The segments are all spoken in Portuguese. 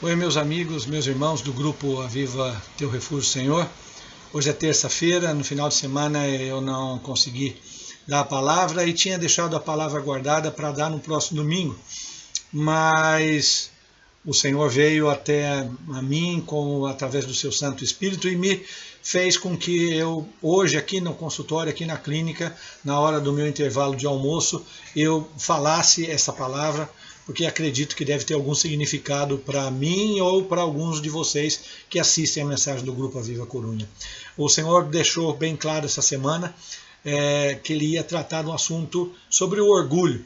Oi, meus amigos, meus irmãos do grupo Aviva Teu Refúgio, Senhor. Hoje é terça-feira, no final de semana eu não consegui dar a palavra e tinha deixado a palavra guardada para dar no próximo domingo, mas o Senhor veio até a mim através do seu Santo Espírito e me fez com que eu, hoje aqui no consultório, aqui na clínica, na hora do meu intervalo de almoço, eu falasse essa palavra, porque acredito que deve ter algum significado para mim ou para alguns de vocês que assistem a mensagem do Grupo Aviva Corunha. O Senhor deixou bem claro essa semana que Ele ia tratar de um assunto sobre o orgulho.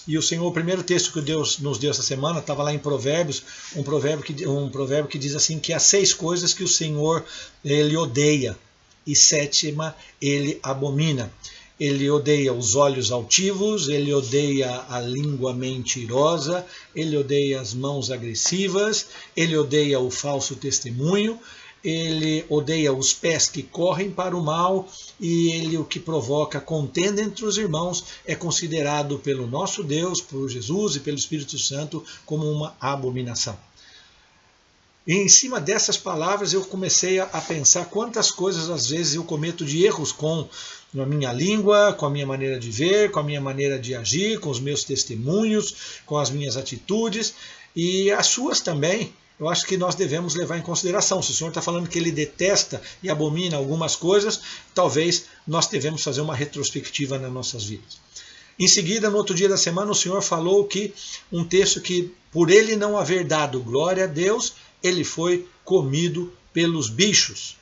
E o Senhor, o primeiro texto que Deus nos deu essa semana, estava lá em Provérbios, um provérbio que diz assim, que há 6 coisas que o Senhor Ele odeia, e 7ª Ele abomina. Ele odeia os olhos altivos, ele odeia a língua mentirosa, ele odeia as mãos agressivas, ele odeia o falso testemunho, ele odeia os pés que correm para o mal, e ele, o que provoca contenda entre os irmãos, é considerado pelo nosso Deus, por Jesus e pelo Espírito Santo, como uma abominação. E em cima dessas palavras eu comecei a pensar quantas coisas às vezes eu cometo de erros com a minha língua, com a minha maneira de ver, com a minha maneira de agir, com os meus testemunhos, com as minhas atitudes e as suas também. Eu acho que nós devemos levar em consideração. Se o Senhor está falando que Ele detesta e abomina algumas coisas, talvez nós devemos fazer uma retrospectiva nas nossas vidas. Em seguida, no outro dia da semana, o Senhor falou que um texto que, por Ele não haver dado glória a Deus, Ele foi comido pelos bichos.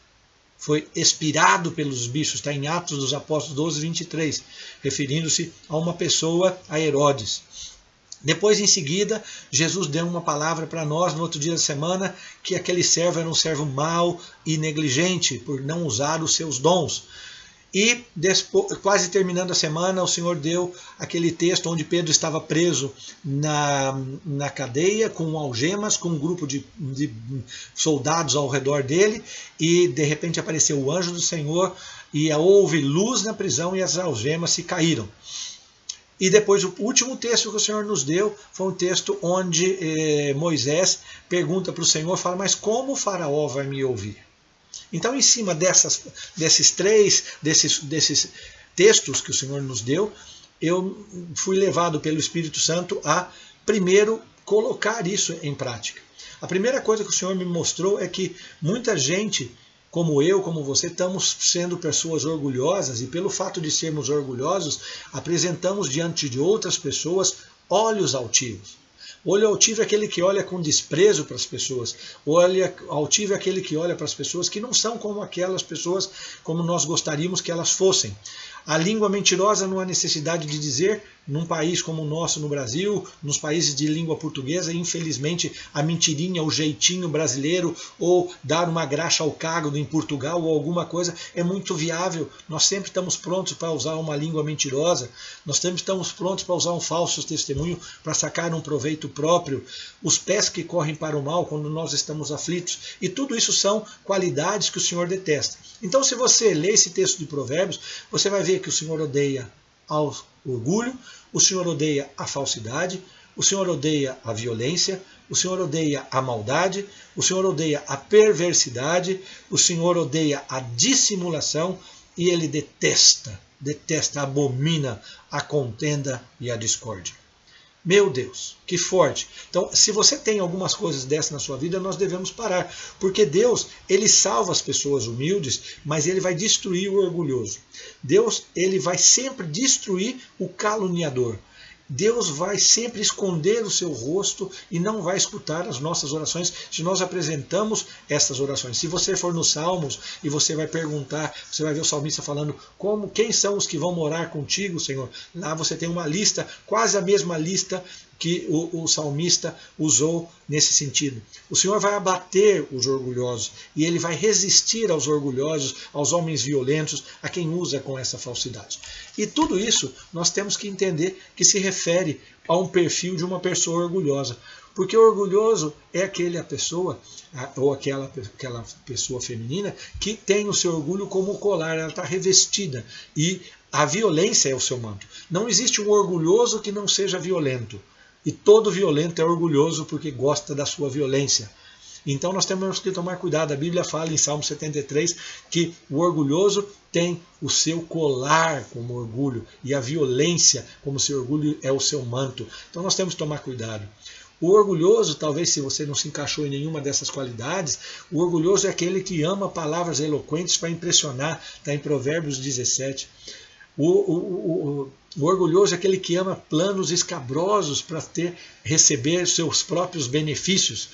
Foi expirado pelos bichos, está em Atos dos Apóstolos 12, 23, referindo-se a uma pessoa, a Herodes. Depois, em seguida, Jesus deu uma palavra para nós no outro dia da semana, que aquele servo era um servo mau e negligente, por não usar os seus dons. E quase terminando a semana, o Senhor deu aquele texto onde Pedro estava preso na cadeia, com algemas, com um grupo de soldados ao redor dele, e de repente apareceu o anjo do Senhor, e houve luz na prisão e as algemas se caíram. E depois o último texto que o Senhor nos deu foi um texto onde Moisés pergunta para o Senhor, fala, mas como o faraó vai me ouvir? Então, em cima desses textos que o Senhor nos deu, eu fui levado pelo Espírito Santo a, primeiro, colocar isso em prática. A primeira coisa que o Senhor me mostrou é que muita gente, como eu, como você, estamos sendo pessoas orgulhosas, e pelo fato de sermos orgulhosos, apresentamos diante de outras pessoas olhos altivos. Olho altivo é aquele que olha com desprezo para as pessoas. Olho altivo é aquele que olha para as pessoas que não são como aquelas pessoas como nós gostaríamos que elas fossem. A língua mentirosa não há necessidade de dizer, num país como o nosso, no Brasil, nos países de língua portuguesa, infelizmente a mentirinha, o jeitinho brasileiro, ou dar uma graxa ao cágado em Portugal ou alguma coisa, é muito viável. Nós sempre estamos prontos para usar uma língua mentirosa, nós sempre estamos prontos para usar um falso testemunho, para sacar um proveito próprio, os pés que correm para o mal quando nós estamos aflitos, e tudo isso são qualidades que o Senhor detesta. Então, se você ler esse texto de Provérbios, você vai ver que o Senhor odeia ao orgulho, o Senhor odeia a falsidade, o Senhor odeia a violência, o Senhor odeia a maldade, o Senhor odeia a perversidade, o Senhor odeia a dissimulação, e Ele detesta, abomina a contenda e a discórdia. Meu Deus, que forte. Então, se você tem algumas coisas dessas na sua vida, nós devemos parar. Porque Deus, Ele salva as pessoas humildes, mas Ele vai destruir o orgulhoso. Deus, Ele vai sempre destruir o caluniador. Deus vai sempre esconder o seu rosto e não vai escutar as nossas orações se nós apresentamos essas orações. Se você for nos Salmos e você vai perguntar, você vai ver o salmista falando quem são os que vão morar contigo, Senhor. Lá você tem uma lista, quase a mesma lista que o salmista usou nesse sentido. O Senhor vai abater os orgulhosos e Ele vai resistir aos orgulhosos, aos homens violentos, a quem usa com essa falsidade. E tudo isso nós temos que entender que se refere a um perfil de uma pessoa orgulhosa. Porque o orgulhoso é aquela pessoa, ou aquela pessoa feminina, que tem o seu orgulho como colar, ela está revestida. E a violência é o seu manto. Não existe um orgulhoso que não seja violento. E todo violento é orgulhoso porque gosta da sua violência. Então nós temos que tomar cuidado. A Bíblia fala em Salmo 73 que o orgulhoso tem o seu colar como orgulho e a violência como seu orgulho é o seu manto. Então nós temos que tomar cuidado. O orgulhoso, talvez se você não se encaixou em nenhuma dessas qualidades, o orgulhoso é aquele que ama palavras eloquentes para impressionar. Está em Provérbios 17. O orgulhoso é aquele que ama planos escabrosos para receber seus próprios benefícios.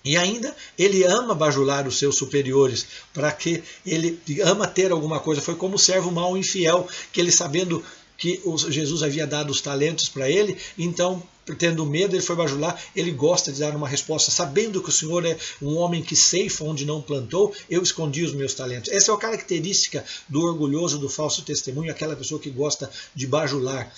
E ainda ele ama bajular os seus superiores, para que ele ama ter alguma coisa. Foi como o servo mau e infiel, que ele sabendo que Jesus havia dado os talentos para ele, então, tendo medo, ele foi bajular. Ele gosta de dar uma resposta, sabendo que o Senhor é um homem que ceifa onde não plantou, eu escondi os meus talentos. Essa é a característica do orgulhoso, do falso testemunho, aquela pessoa que gosta de bajular.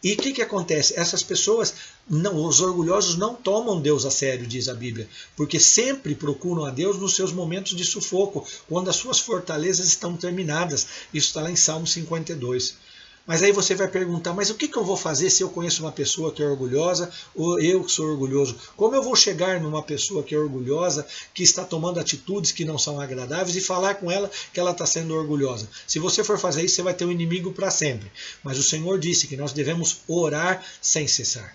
E o que acontece? Essas pessoas, os orgulhosos não tomam Deus a sério, diz a Bíblia, porque sempre procuram a Deus nos seus momentos de sufoco, quando as suas fortalezas estão terminadas. Isso está lá em Salmo 52. Mas aí você vai perguntar, mas o que eu vou fazer se eu conheço uma pessoa que é orgulhosa ou eu que sou orgulhoso? Como eu vou chegar numa pessoa que é orgulhosa, que está tomando atitudes que não são agradáveis e falar com ela que ela está sendo orgulhosa? Se você for fazer isso, você vai ter um inimigo para sempre. Mas o Senhor disse que nós devemos orar sem cessar.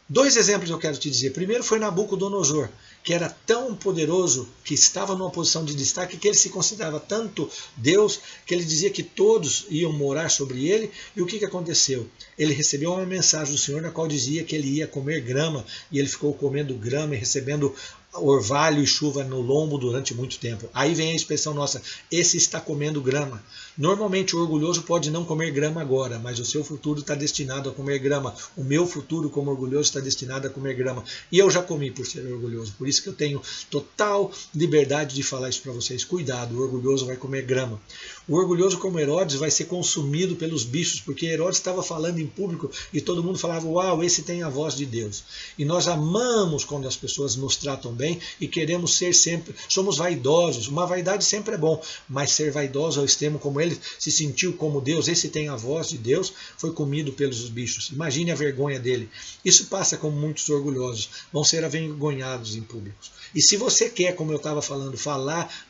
2 exemplos eu quero te dizer. Primeiro foi Nabucodonosor, que era tão poderoso, que estava numa posição de destaque, que ele se considerava tanto Deus, que ele dizia que todos iam morar sobre ele. E o que aconteceu? Ele recebeu uma mensagem do Senhor na qual dizia que ele ia comer grama, e ele ficou comendo grama e recebendo orvalho e chuva no lombo durante muito tempo. Aí vem a expressão nossa, esse está comendo grama. Normalmente o orgulhoso pode não comer grama agora, mas o seu futuro está destinado a comer grama. O meu futuro como orgulhoso está destinado a comer grama. E eu já comi por ser orgulhoso. Por isso que eu tenho total liberdade de falar isso para vocês. Cuidado, o orgulhoso vai comer grama. O orgulhoso como Herodes vai ser consumido pelos bichos, porque Herodes estava falando em público e todo mundo falava, uau, esse tem a voz de Deus. E nós amamos quando as pessoas nos tratam bem e queremos ser sempre, somos vaidosos. Uma vaidade sempre é bom, mas ser vaidoso ao extremo como ele se sentiu como Deus, esse tem a voz de Deus, foi comido pelos bichos. Imagine a vergonha dele. Isso passa com muitos orgulhosos, vão ser avergonhados em público. E se você quer, como eu estava falando,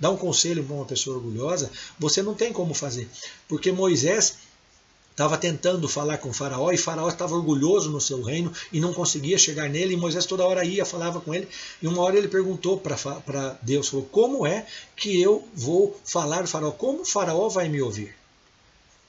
dar um conselho para uma pessoa orgulhosa, você não tem como fazer. Porque Moisés estava tentando falar com Faraó, e Faraó estava orgulhoso no seu reino e não conseguia chegar nele, e Moisés toda hora ia, falava com ele, e uma hora ele perguntou para Deus, falou, como é que eu vou falar Faraó? Como Faraó vai me ouvir?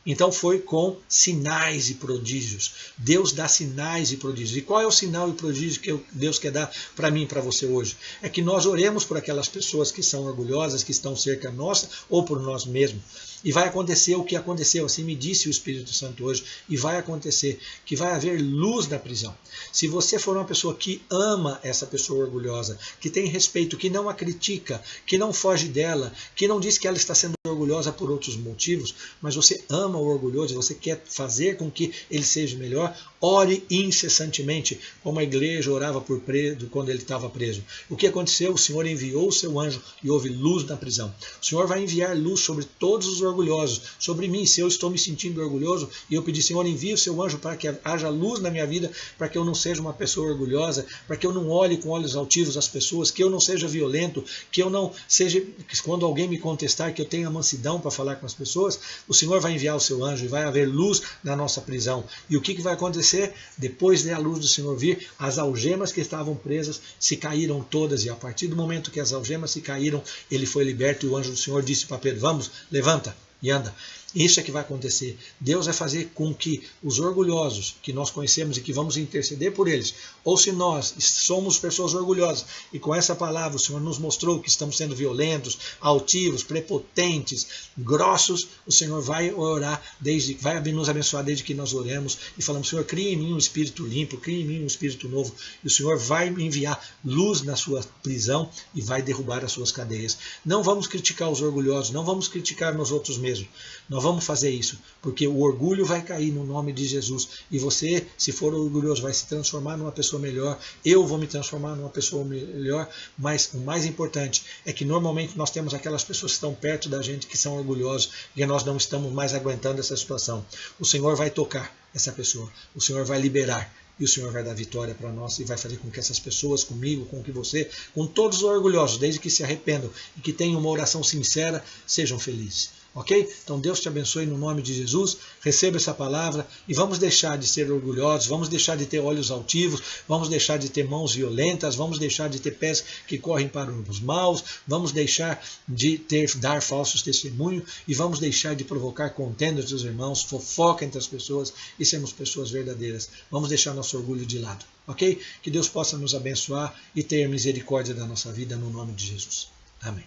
Então foi com sinais e prodígios. Deus dá sinais e prodígios. E qual é o sinal e prodígio que Deus quer dar para mim e para você hoje? É que nós oremos por aquelas pessoas que são orgulhosas, que estão cerca nossa, ou por nós mesmos. E vai acontecer o que aconteceu, assim me disse o Espírito Santo hoje, e vai acontecer que vai haver luz na prisão. Se você for uma pessoa que ama essa pessoa orgulhosa, que tem respeito, que não a critica, que não foge dela, que não diz que ela está sendo orgulhosa por outros motivos, mas você ama o orgulhoso, você quer fazer com que ele seja melhor, ore incessantemente, como a igreja orava por preso quando ele estava preso. O que aconteceu? O Senhor enviou o seu anjo e houve luz na prisão. O Senhor vai enviar luz sobre todos os orgulhosos, sobre mim. Se eu estou me sentindo orgulhoso e eu pedir, Senhor, envie o seu anjo para que haja luz na minha vida, para que eu não seja uma pessoa orgulhosa, para que eu não olhe com olhos altivos as pessoas, que eu não seja violento, que eu não seja, quando alguém me contestar, que eu tenha mansidão para falar com as pessoas, o Senhor vai enviar o seu anjo e vai haver luz na nossa prisão. E o que vai acontecer? Depois da luz do Senhor vir, as algemas que estavam presas se caíram todas, e a partir do momento que as algemas se caíram, ele foi liberto, e o anjo do Senhor disse para Pedro, vamos, levanta e anda. Isso é que vai acontecer. Deus vai fazer com que os orgulhosos que nós conhecemos e que vamos interceder por eles, ou se nós somos pessoas orgulhosas e com essa palavra o Senhor nos mostrou que estamos sendo violentos, altivos, prepotentes, grossos, o Senhor vai orar, vai nos abençoar desde que nós oremos e falamos, Senhor, cria em mim um espírito limpo, cria em mim um espírito novo, e o Senhor vai enviar luz na sua prisão e vai derrubar as suas cadeias. Não vamos criticar os orgulhosos, não vamos criticar nós outros mesmos. Nós vamos fazer isso, porque o orgulho vai cair no nome de Jesus. E você, se for orgulhoso, vai se transformar numa pessoa melhor. Eu vou me transformar numa pessoa melhor. Mas o mais importante é que normalmente nós temos aquelas pessoas que estão perto da gente que são orgulhosos e nós não estamos mais aguentando essa situação. O Senhor vai tocar essa pessoa. O Senhor vai liberar. e o Senhor vai dar vitória para nós e vai fazer com que essas pessoas, comigo, com que você, com todos os orgulhosos, desde que se arrependam e que tenham uma oração sincera, sejam felizes. Ok? Então Deus te abençoe no nome de Jesus, receba essa palavra e vamos deixar de ser orgulhosos, vamos deixar de ter olhos altivos, vamos deixar de ter mãos violentas, vamos deixar de ter pés que correm para os maus, vamos deixar de dar falsos testemunhos e vamos deixar de provocar contenda entre os irmãos, fofoca entre as pessoas e sermos pessoas verdadeiras. Vamos deixar nosso orgulho de lado. Ok? Que Deus possa nos abençoar e ter misericórdia da nossa vida no nome de Jesus. Amém.